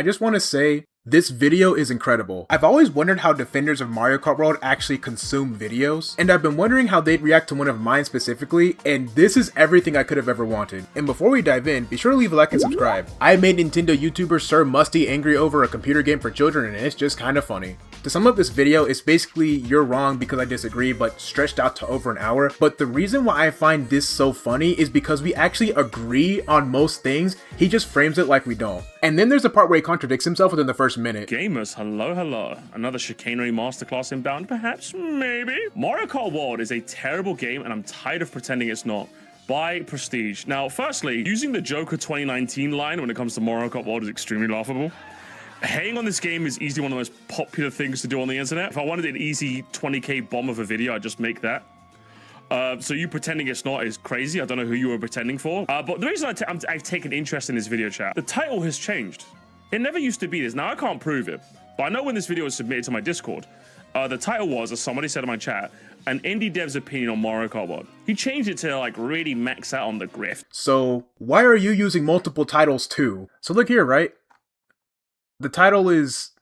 I just want to say, this video is incredible. I've always wondered how defenders of Mario Kart World actually consume videos, and I've been wondering how they'd react to one of mine specifically, and this is everything I could have ever wanted. And before we dive in, be sure to leave a like and subscribe. I made Nintendo YouTuber Sir Musty angry over a computer game for children, and it's just kind of funny. To sum up this video, it's basically you're wrong because I disagree, but stretched out to over an hour. But the reason why I find this so funny is because we actually agree on most things, he just frames it like we don't. And then there's a part where he contradicts himself within the first minute. Gamers, hello. Another chicanery masterclass inbound, perhaps, maybe? Mario Kart World is a terrible game and I'm tired of pretending it's not. By Prestige. Now, firstly, using the Joker 2019 line when it comes to Mario Kart World is extremely laughable. Hating on this game is easily one of the most popular things to do on the internet. If I wanted an easy 20k bomb of a video, I'd just make that. So you pretending it's not is crazy. I don't know who you were pretending for. But the reason I've taken interest in this video chat, the title has changed. It never used to be this. Now, I can't prove it, but I know when this video was submitted to my Discord, the title was, as somebody said in my chat, an indie dev's opinion on Mario Kart World. He changed it to like really max out on the grift. So why are you using multiple titles too? So look here, right? The title is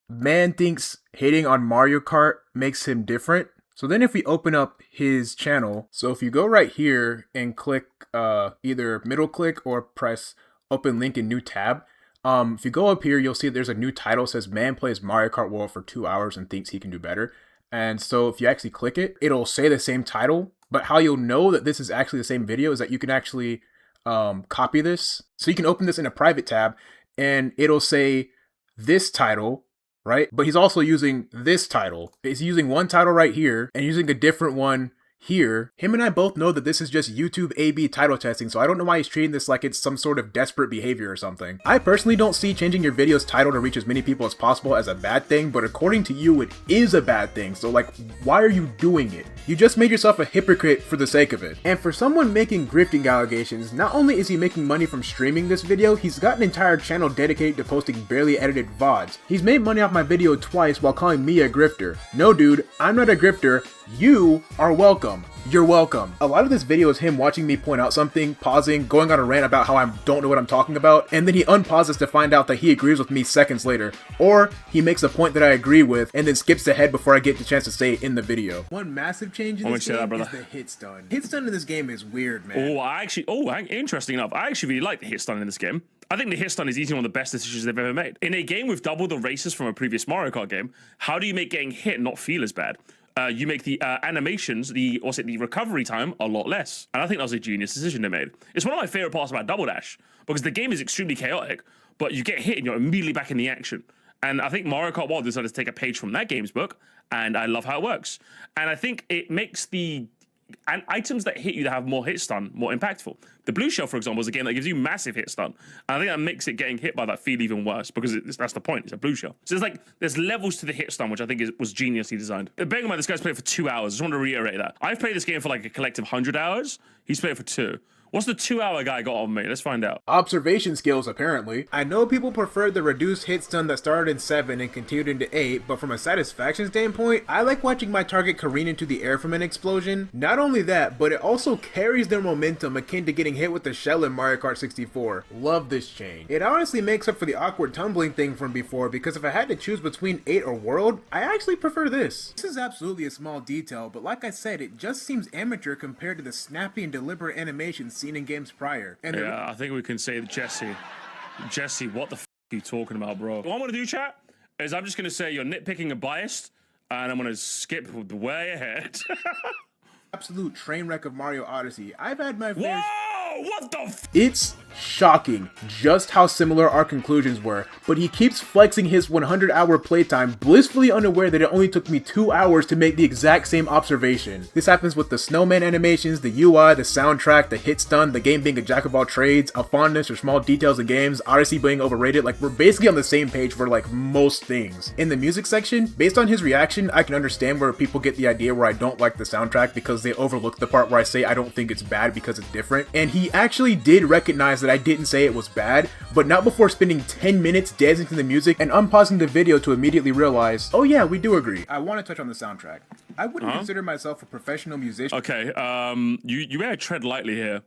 Man Thinks Hating on Mario Kart Makes Him Different. So then if we open up his channel, so if you go right here and click either middle click or press open link in new tab, if you go up here, you'll see there's a new title. It says Man Plays Mario Kart World for 2 hours and Thinks He Can Do Better. And so if you actually click it, it'll say the same title, but how you'll know that this is actually the same video is that you can actually copy this. So you can open this in a private tab and it'll say this title, right? But he's also using this title. He's using one title right here and using a different one here. Him and I both know that this is just YouTube A/B title testing, so I don't know why he's treating this like it's some sort of desperate behavior or something. I personally don't see changing your video's title to reach as many people as possible as a bad thing, but according to you, it is a bad thing. So like, why are you doing it? You just made yourself a hypocrite for the sake of it. And for someone making grifting allegations, not only is he making money from streaming this video, he's got an entire channel dedicated to posting barely edited VODs. He's made money off my video twice while calling me a grifter. No dude, I'm not a grifter. You are welcome. You're welcome. A lot of this video is him watching me point out something, pausing, going on a rant about how I don't know what I'm talking about, and then he unpauses to find out that he agrees with me seconds later. Or he makes a point that I agree with and then skips ahead before I get the chance to say it in the video. One massive change in this game is the hit stun. Hit stun in this game is weird, man. Interesting enough, I actually really like the hit stun in this game. I think the hit stun is easily one of the best decisions they've ever made. In a game with double the races from a previous Mario Kart game, how do you make getting hit not feel as bad? You make the animations, the recovery time a lot less. And I think that was a genius decision they made. It's one of my favorite parts about Double Dash, because the game is extremely chaotic, but you get hit and you're immediately back in the action. And I think Mario Kart World decided to take a page from that game's book, and I love how it works. And I think it makes the items that hit you that have more hit stun more impactful. The Blue Shell, for example, is a game that gives you massive hit stun. And I think that makes it getting hit by that feel even worse, because that's the point. It's a Blue Shell. So there's levels to the hit stun, which I think was geniusly designed. Bearing in mind, this guy's played for 2 hours. I just want to reiterate that. I've played this game for like a collective 100 hours. He's played for 2. What's the 2-hour guy got on me? Let's find out. Observation skills, apparently. I know people prefer the reduced hit stun that started in 7 and continued into 8, but from a satisfaction standpoint, I like watching my target careen into the air from an explosion. Not only that, but it also carries their momentum akin to getting hit with the shell in Mario Kart 64. Love this change. It honestly makes up for the awkward tumbling thing from before, because if I had to choose between 8 or World, I actually prefer this. This is absolutely a small detail, but like I said, it just seems amateur compared to the snappy and deliberate animations seen in games prior. And yeah, I think we can say that Jesse, what the f are you talking about, bro? What I'm gonna do, chat, is I'm just gonna say you're nitpicking and biased, and I'm gonna skip way ahead. Absolute train wreck of Mario Odyssey. I've had my fair. Whoa! What the f? It's shocking just how similar our conclusions were, but he keeps flexing his 100-hour playtime, blissfully unaware that it only took me 2 hours to make the exact same observation. This happens with the snowman animations, the UI, the soundtrack, the hit stun, the game being a jack of all trades, a fondness for small details of games, Odyssey being overrated. Like, we're basically on the same page for like most things. In the music section, based on his reaction, I can understand where people get the idea where I don't like the soundtrack because they overlook the part where I say I don't think it's bad because it's different. And he actually did recognize that I didn't say it was bad, but not before spending 10 minutes dancing to the music and unpausing the video to immediately realize, oh yeah, we do agree. I want to touch on the soundtrack. I wouldn't consider myself a professional musician. Okay, you better tread lightly here,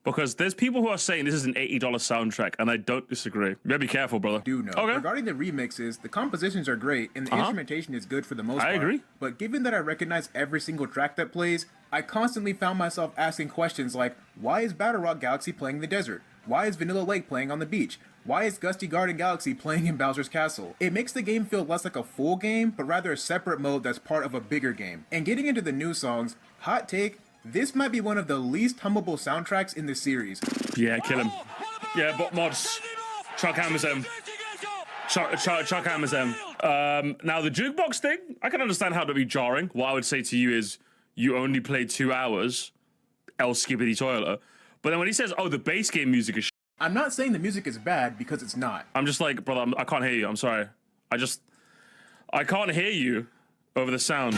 Because there's people who are saying this is an $80 soundtrack, and I don't disagree. You better be careful, brother. Do know. Okay. Regarding the remixes, the compositions are great, and the instrumentation is good for the most part. I agree. But given that I recognize every single track that plays, I constantly found myself asking questions like, why is Battle Rock Galaxy playing in the desert? Why is Vanilla Lake playing on the beach? Why is Gusty Garden Galaxy playing in Bowser's Castle? It makes the game feel less like a full game, but rather a separate mode that's part of a bigger game. And getting into the new songs, hot take, this might be one of the least hummable soundtracks in the series. Yeah, kill him. Yeah, but mods. Chuck hammers him. Chuck hammers him. Now, the jukebox thing, I can understand how to be jarring. What I would say to you is, you only played 2 hours, else skippity toilet. But then when he says, oh, the base game music is I'm not saying the music is bad, because it's not. I'm just like, brother, I can't hear you. I'm sorry. I can't hear you over the sound.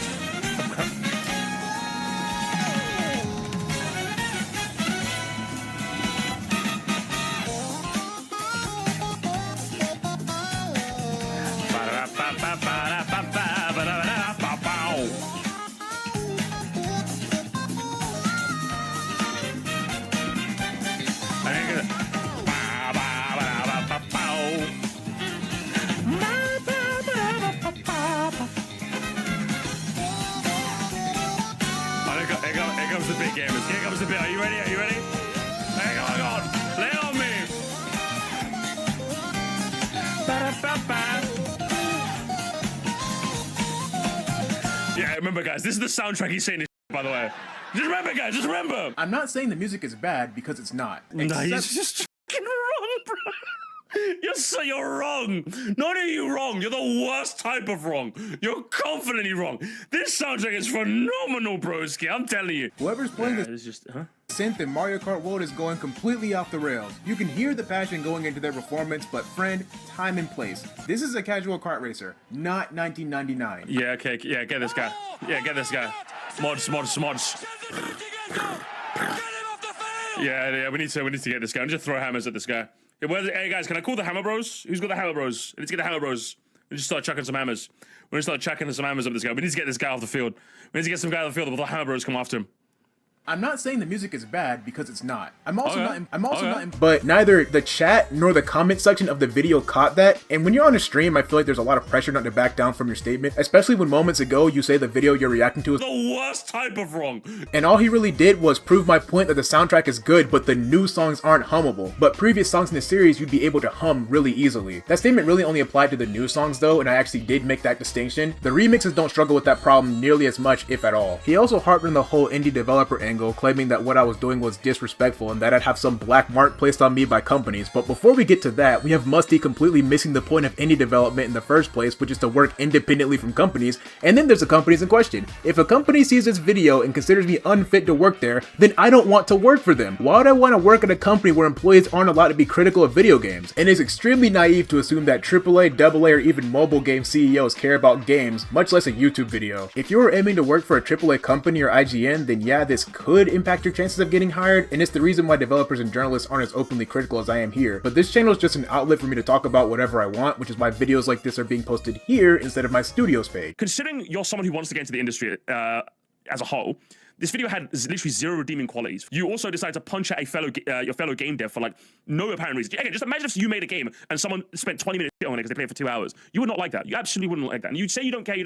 Here comes the big gamers. Here comes the big. Are you ready? Are you ready? Hang on. Lay on me. Yeah, remember, guys. This is the soundtrack he's saying this, by the way. Just remember, guys. Just remember. I'm not saying the music is bad, because it's not. No, he's just fucking wrong, bro. You're wrong. Not only are you wrong, you're the worst type of wrong. You're confidently wrong. This soundtrack is phenomenal, broski. I'm telling you. Whoever's playing this It's just, synth in Mario Kart World is going completely off the rails. You can hear the passion going into their performance, but friend, time and place. This is a casual kart racer, not 1999. Yeah, okay. Yeah, get this guy. Yeah, get this guy. Mods. Yeah, we need to get this guy. I'm just throw hammers at this guy. Hey guys, can I call the Hammer Bros? Who's got the Hammer Bros? Let's get the Hammer Bros. We just start chucking some hammers. We're gonna start chucking some hammers at this guy. We need to get this guy off the field. We need to get some guy off the field before the Hammer Bros come after him. I'm not saying the music is bad, because it's not. But neither the chat nor the comment section of the video caught that. And when you're on a stream, I feel like there's a lot of pressure not to back down from your statement, especially when moments ago you say the video you're reacting to is the worst type of wrong. And all he really did was prove my point that the soundtrack is good, but the new songs aren't hummable. But previous songs in the series, you'd be able to hum really easily. That statement really only applied to the new songs though, and I actually did make that distinction. The remixes don't struggle with that problem nearly as much, if at all. He also harped on the whole indie developer angle, claiming that what I was doing was disrespectful and that I'd have some black mark placed on me by companies. But before we get to that, we have Musty completely missing the point of indie development in the first place, which is to work independently from companies. And then there's the companies in question. If a company sees this video and considers me unfit to work there, then I don't want to work for them. Why would I want to work at a company where employees aren't allowed to be critical of video games? And it's extremely naive to assume that AAA, AA, or even mobile game CEOs care about games, much less a YouTube video. If you're aiming to work for a AAA company or IGN, then yeah, this could impact your chances of getting hired, and it's the reason why developers and journalists aren't as openly critical as I am here. But this channel is just an outlet for me to talk about whatever I want, which is why videos like this are being posted here instead of my studios page. Considering you're someone who wants to get into the industry as a whole, this video had literally 0 redeeming qualities. You also decided to punch at your fellow game dev for like no apparent reason. Again, just imagine if you made a game and someone spent 20 minutes on it because they played it for 2 hours. You would not like that. You absolutely wouldn't like that. And you'd say you don't care.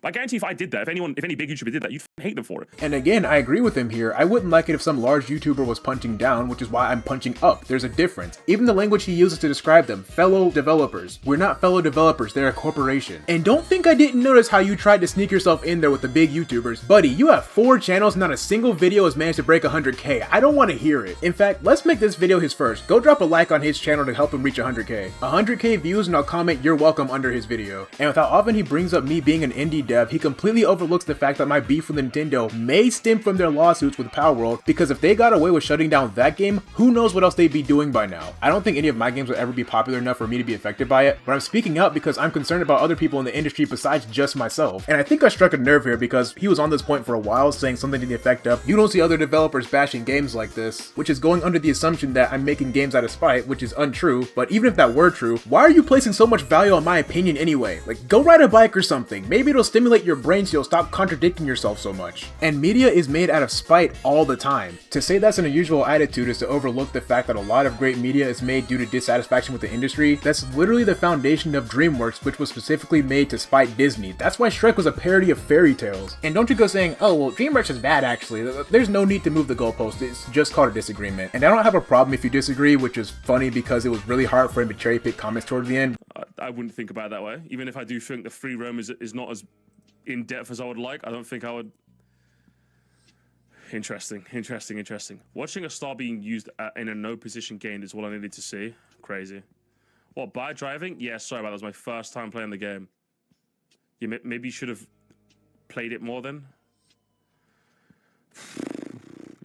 But I guarantee if I did that, if any big YouTuber did that, you'd hate them for it. And again, I agree with him here. I wouldn't like it if some large YouTuber was punching down, which is why I'm punching up. There's a difference. Even the language he uses to describe them, fellow developers. We're not fellow developers, they're a corporation. And don't think I didn't notice how you tried to sneak yourself in there with the big YouTubers. Buddy, you have 4 channels, not a single video has managed to break 100K. I don't want to hear it. In fact, let's make this video his first. Go drop a like on his channel to help him reach 100K. 100K views and I'll comment you're welcome under his video. And with how often he brings up me being an indie dev, he completely overlooks the fact that my beef with Nintendo may stem from their lawsuits with Palworld, because if they got away with shutting down that game, who knows what else they'd be doing by now. I don't think any of my games will ever be popular enough for me to be affected by it, but I'm speaking up because I'm concerned about other people in the industry besides just myself. And I think I struck a nerve here because he was on this point for a while, saying something to the effect of, "You don't see other developers bashing games like this," which is going under the assumption that I'm making games out of spite, which is untrue. But even if that were true, why are you placing so much value on my opinion anyway? Like, go ride a bike or something. Maybe it'll stimulate your brain so you'll stop contradicting yourself so much. And media is made out of spite all the time. To say that's an unusual attitude is to overlook the fact that a lot of great media is made due to dissatisfaction with the industry. That's literally the foundation of DreamWorks, which was specifically made to spite Disney. That's why Shrek was a parody of fairy tales. And don't you go saying, "Oh, well, DreamWorks is bad actually." There's no need to move the goalpost. It's just called a disagreement. And I don't have a problem if you disagree, which is funny because it was really hard for him to cherry pick comments towards the end. I wouldn't think about it that way. Even if I do think the free roam is not as in depth as I would like, I don't think I would. Interesting. Watching a star being used in a no position gained is what I needed to see. Crazy. What, by driving? Yeah, sorry about that. That was my first time playing the game. Maybe you should have played it more then.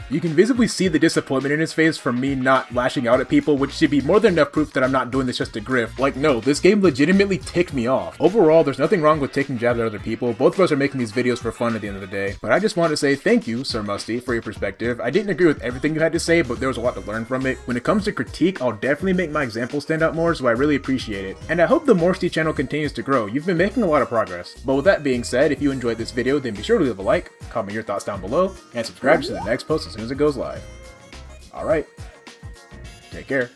You can visibly see the disappointment in his face from me not lashing out at people, which should be more than enough proof that I'm not doing this just to grift. Like, no, this game legitimately ticked me off. Overall, there's nothing wrong with taking jabs at other people. Both of us are making these videos for fun at the end of the day. But I just want to say thank you, Sir Musty, for your perspective. I didn't agree with everything you had to say, but there was a lot to learn from it. When it comes to critique, I'll definitely make my examples stand out more, so I really appreciate it. And I hope the Musty channel continues to grow. You've been making a lot of progress. But with that being said, if you enjoyed this video, then be sure to leave a like, comment your thoughts down below, and subscribe to the next post as soon as it goes live. Alright, take care.